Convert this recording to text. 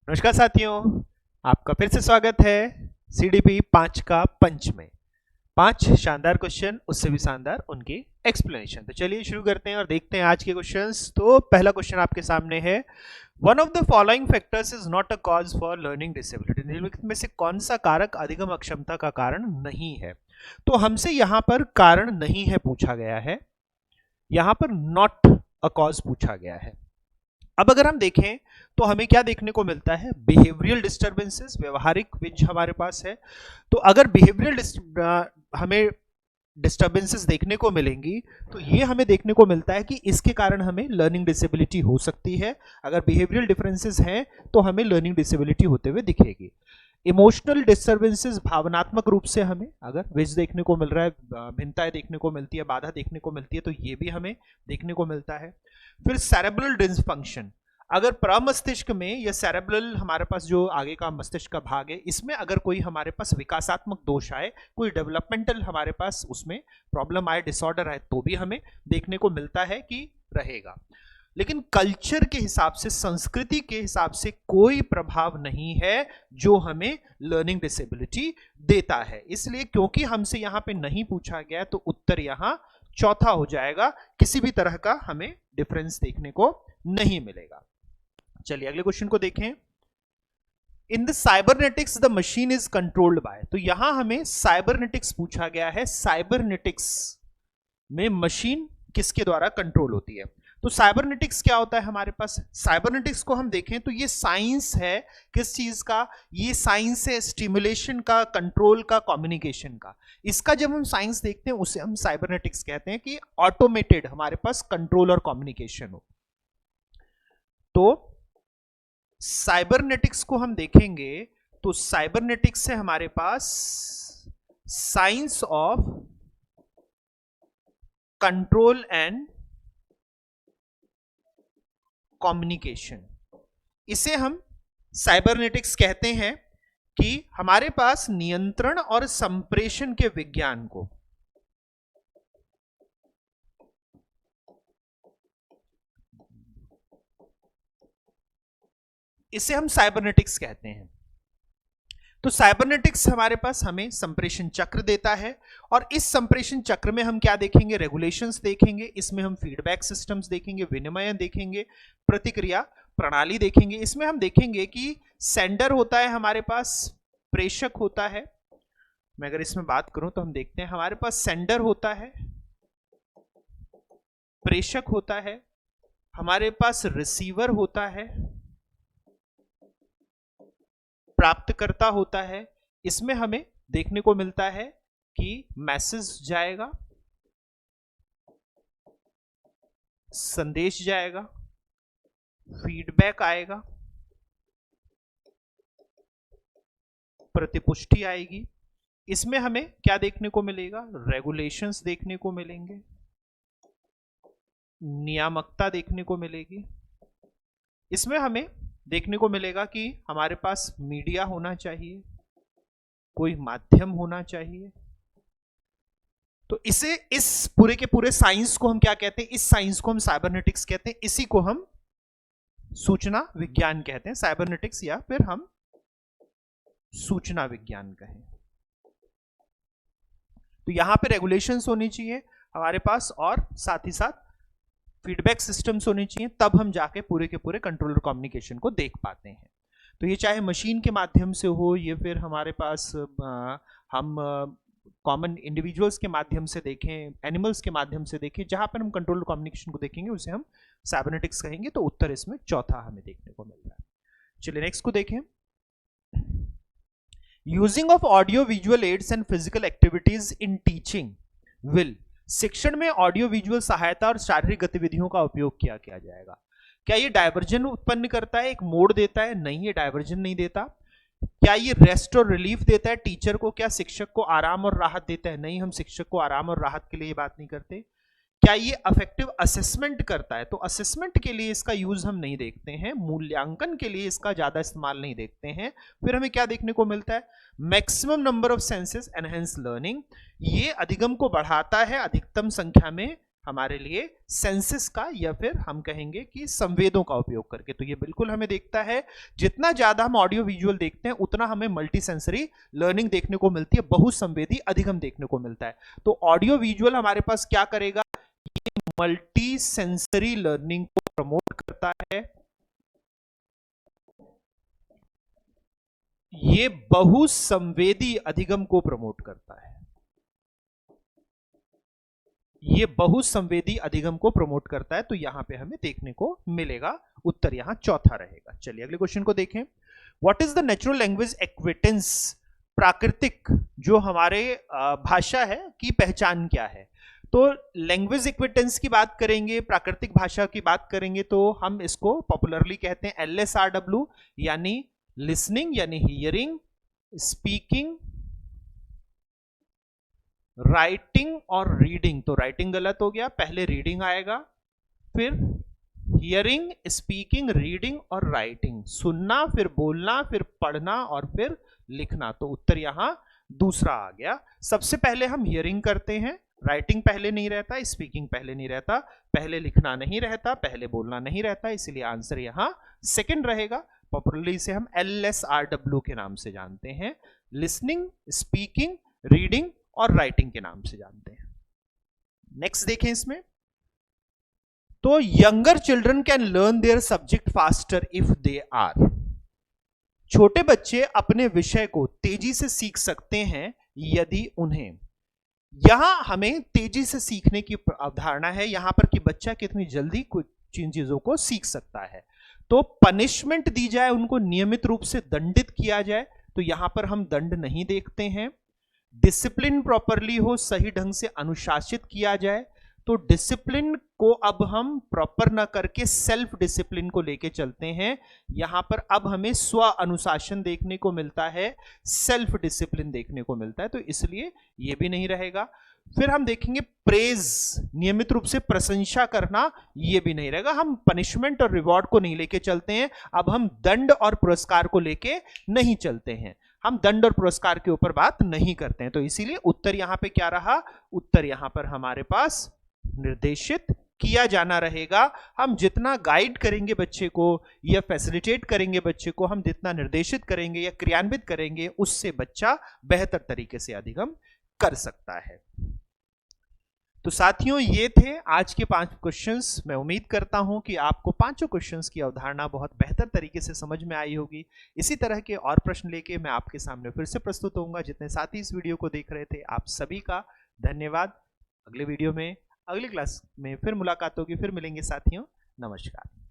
नमस्कार साथियों, आपका फिर से स्वागत है CDP 5 का पंच में। 5 शानदार क्वेश्चन, उससे भी शानदार उनकी एक्सप्लेनेशन। तो चलिए शुरू करते हैं और देखते हैं आज के क्वेश्चंस। तो पहला क्वेश्चन आपके सामने है, one of the following factors is not a cause for learning disability. निम्नलिखित में से कौन सा कारक अधिगम अक्षमता का कारण नहीं है? तो हमसे यहां पर कारण नहीं है पूछा गया है, यहां पर नॉट अ कॉज पूछा गया है। अब अगर हम देखें तो हमें क्या देखने को मिलता है? बिहेवियरल डिस्टर्बेंसेस, व्यवहारिक विज हमारे पास है। तो अगर बिहेवियरल हमें डिस्टर्बेंसेस देखने को मिलेंगी तो ये हमें देखने को मिलता है कि इसके कारण हमें लर्निंग डिसेबिलिटी हो सकती है। अगर बिहेवियरल डिफरेंसेस हैं तो हमें लर्निंग डिसेबिलिटी होते हुए दिखेगी। इमोशनल डिस्टर्बेंसेस, भावनात्मक रूप से हमें अगर विज देखने को मिल रहा है, भिन्नताएं देखने को मिलती है, बाधा देखने को मिलती है, तो ये भी हमें देखने को मिलता है। फिर सेरेब्रल डिसफंक्शन, अगर प्रमस्तिष्क में या सेरेब्रल हमारे पास जो आगे का मस्तिष्क का भाग है, इसमें अगर कोई हमारे पास विकासात्मक दोष आए, कोई डेवलपमेंटल हमारे पास उसमें प्रॉब्लम आए, डिसऑर्डर आए, तो भी हमें देखने को मिलता है कि रहेगा। लेकिन कल्चर के हिसाब से, संस्कृति के हिसाब से कोई प्रभाव नहीं है जो हमें लर्निंग डिसेबिलिटी देता है। इसलिए क्योंकि हमसे यहां पे नहीं पूछा गया तो उत्तर यहां चौथा हो जाएगा। किसी भी तरह का हमें डिफरेंस देखने को नहीं मिलेगा। चलिए अगले क्वेश्चन को देखें। In the cybernetics the machine is controlled by. तो यहां हमें साइबरनेटिक्स पूछा गया है। साइबरनेटिक्स में मशीन किसके द्वारा कंट्रोल होती है? तो साइबरनेटिक्स क्या होता है हमारे पास? साइबरनेटिक्स को हम देखें तो ये साइंस है। किस चीज का? ये साइंस है स्टिमुलेशन का, कंट्रोल का, कम्युनिकेशन का। इसका जब हम साइंस देखते हैं उसे हम साइबरनेटिक्स कहते हैं कि ऑटोमेटेड हमारे पास कंट्रोल और कम्युनिकेशन हो। तो साइबरनेटिक्स को हम देखेंगे तो साइबरनेटिक्स से हमारे पास science of control and communication, इसे हम साइबरनेटिक्स कहते हैं कि हमारे पास नियंत्रण और संप्रेषण के विज्ञान को, इसे हम साइबरनेटिक्स कहते हैं। तो साइबरनेटिक्स हमारे पास हमें संप्रेषण चक्र देता है और इस संप्रेषण चक्र में हम क्या देखेंगे? रेगुलेशंस देखेंगे, इसमें हम फीडबैक सिस्टम्स देखेंगे, विनिमय देखेंगे, प्रतिक्रिया प्रणाली देखेंगे। इसमें हम देखेंगे कि सेंडर होता है हमारे पास, प्रेषक होता है। मैं अगर इसमें बात करूं तो हम देखते हैं हमारे पास सेंडर होता है, प्रेषक होता है, हमारे पास रिसीवर होता है, प्राप्तकर्ता होता है। इसमें हमें देखने को मिलता है कि मैसेज जाएगा, संदेश जाएगा, फीडबैक आएगा, प्रतिपुष्टि आएगी। इसमें हमें क्या देखने को मिलेगा? रेगुलेशंस देखने को मिलेंगे, नियामकता देखने को मिलेगी। इसमें हमें देखने को मिलेगा कि हमारे पास मीडिया होना चाहिए, कोई माध्यम होना चाहिए। तो इसे, इस पूरे के पूरे साइंस को हम क्या कहते हैं? इस साइंस को हम साइबरनेटिक्स कहते हैं। इसी को हम सूचना विज्ञान कहते हैं, साइबरनेटिक्स, या फिर हम सूचना विज्ञान कहें। तो यहां पे रेगुलेशंस होनी चाहिए हमारे पास और साथ ही साथ फीडबैक सिस्टम्स होने चाहिए, तब हम जाके पूरे के पूरे कंट्रोल और कम्युनिकेशन को देख पाते हैं। तो ये चाहे मशीन के माध्यम से हो या फिर हमारे पास हम कॉमन इंडिविजुअल्स के माध्यम से देखें, एनिमल्स के माध्यम से देखें, जहां पर हम कंट्रोल और कम्युनिकेशन को देखेंगे उसे हम साइबरनेटिक्स कहेंगे। तो उत्तर इसमें चौथा हमें देखने को मिल रहा है। चलिए नेक्स्ट को देखें। Using of audio visual aids and physical activities in teaching will. शिक्षण में ऑडियो विजुअल सहायता और शारीरिक गतिविधियों का उपयोग किया जाएगा। क्या ये डायवर्जन उत्पन्न करता है, एक मोड देता है? नहीं, ये डायवर्जन नहीं देता। क्या ये रेस्ट और रिलीफ देता है टीचर को? क्या शिक्षक को आराम और राहत देता है? नहीं, हम शिक्षक को आराम और राहत के लिए बात नहीं करते। क्या ये अफेक्टिव असेसमेंट करता है? तो असेसमेंट के लिए इसका यूज हम नहीं देखते हैं, मूल्यांकन के लिए इसका ज्यादा इस्तेमाल नहीं देखते हैं। फिर हमें क्या देखने को मिलता है? Maximum number of senses enhance learning. ये अधिगम को बढ़ाता है, अधिकतम संख्या में हमारे लिए सेंसेस का या फिर हम कहेंगे कि संवेदों का उपयोग करके। तो ये बिल्कुल हमें देखता है, जितना ज्यादा हम ऑडियो विजुअल देखते हैं उतना हमें मल्टी सेंसरी लर्निंग देखने को मिलती है, बहुसंवेदी अधिगम देखने को मिलता है। तो ऑडियो विजुअल हमारे पास क्या करेगा, ये मल्टी सेंसरी लर्निंग को प्रमोट करता है, ये बहुसंवेदी अधिगम को प्रमोट करता है, ये बहुसंवेदी अधिगम को प्रमोट करता है। तो यहां पे हमें देखने को मिलेगा, उत्तर यहां चौथा रहेगा। चलिए अगले क्वेश्चन को देखें। What is the natural language acquaintance, प्राकृतिक जो हमारे भाषा है की पहचान क्या है। तो लैंग्वेज इक्विटेंस की बात करेंगे, प्राकृतिक भाषा की बात करेंगे, तो हम इसको पॉपुलरली कहते हैं LSRW, यानी लिसनिंग यानी हियरिंग, स्पीकिंग, राइटिंग और रीडिंग। तो राइटिंग गलत हो गया, पहले रीडिंग आएगा, फिर हियरिंग, स्पीकिंग, रीडिंग और राइटिंग, सुनना, फिर बोलना, फिर पढ़ना और फिर लिखना। तो उत्तर यहां दूसरा आ गया। सबसे पहले हम हियरिंग करते हैं, राइटिंग पहले नहीं रहता, स्पीकिंग पहले नहीं रहता, पहले लिखना नहीं रहता, पहले बोलना नहीं रहता, इसलिए आंसर यहां सेकंड रहेगा। पॉपुलरली इसे हम LSRW के नाम से जानते हैं, लिसनिंग, स्पीकिंग, रीडिंग और राइटिंग के नाम से जानते हैं। नेक्स्ट देखें इसमें, तो younger children can learn their subject faster if they are, छोटे बच्चे अपने विषय को तेजी से सीख सकते हैं यदि उन्हें, यहां हमें तेजी से सीखने की अवधारणा है यहां पर कि बच्चा कितनी जल्दी कुछ चीजों को सीख सकता है। तो पनिशमेंट दी जाए, उनको नियमित रूप से दंडित किया जाए, तो यहां पर हम दंड नहीं देखते हैं। डिसिप्लिन प्रॉपरली हो, सही ढंग से अनुशासित किया जाए, तो डिसिप्लिन को अब हम प्रॉपर ना करके सेल्फ डिसिप्लिन को लेके चलते हैं। यहां पर अब हमें स्व अनुशासन देखने को मिलता है, सेल्फ डिसिप्लिन देखने को मिलता है, तो इसलिए यह भी नहीं रहेगा। फिर हम देखेंगे प्रेज, नियमित रूप से प्रशंसा करना, यह भी नहीं रहेगा। हम पनिशमेंट और रिवॉर्ड को नहीं लेके चलते हैं, अब हम दंड और पुरस्कार को लेके नहीं चलते हैं, हम दंड और पुरस्कार के ऊपर बात नहीं करते हैं। तो इसीलिए उत्तर यहां पे क्या रहा, उत्तर यहां पर हमारे पास निर्देशित किया जाना रहेगा। हम जितना गाइड करेंगे बच्चे को या फैसिलिटेट करेंगे बच्चे को, हम जितना निर्देशित करेंगे या क्रियान्वित करेंगे, उससे बच्चा बेहतर तरीके से अधिगम कर सकता है। तो साथियों, ये थे आज के 5 क्वेश्चंस। मैं उम्मीद करता हूं कि आपको पांचों क्वेश्चंस की अवधारणा बहुत बेहतर तरीके से समझ में आई होगी। इसी तरह के और प्रश्न लेके मैं आपके सामने फिर से प्रस्तुत होऊंगा। जितने साथी इस वीडियो को देख रहे थे, आप सभी का धन्यवाद। अगले वीडियो में, अगली क्लास में फिर मुलाकात होगी, फिर मिलेंगे साथियों। नमस्कार।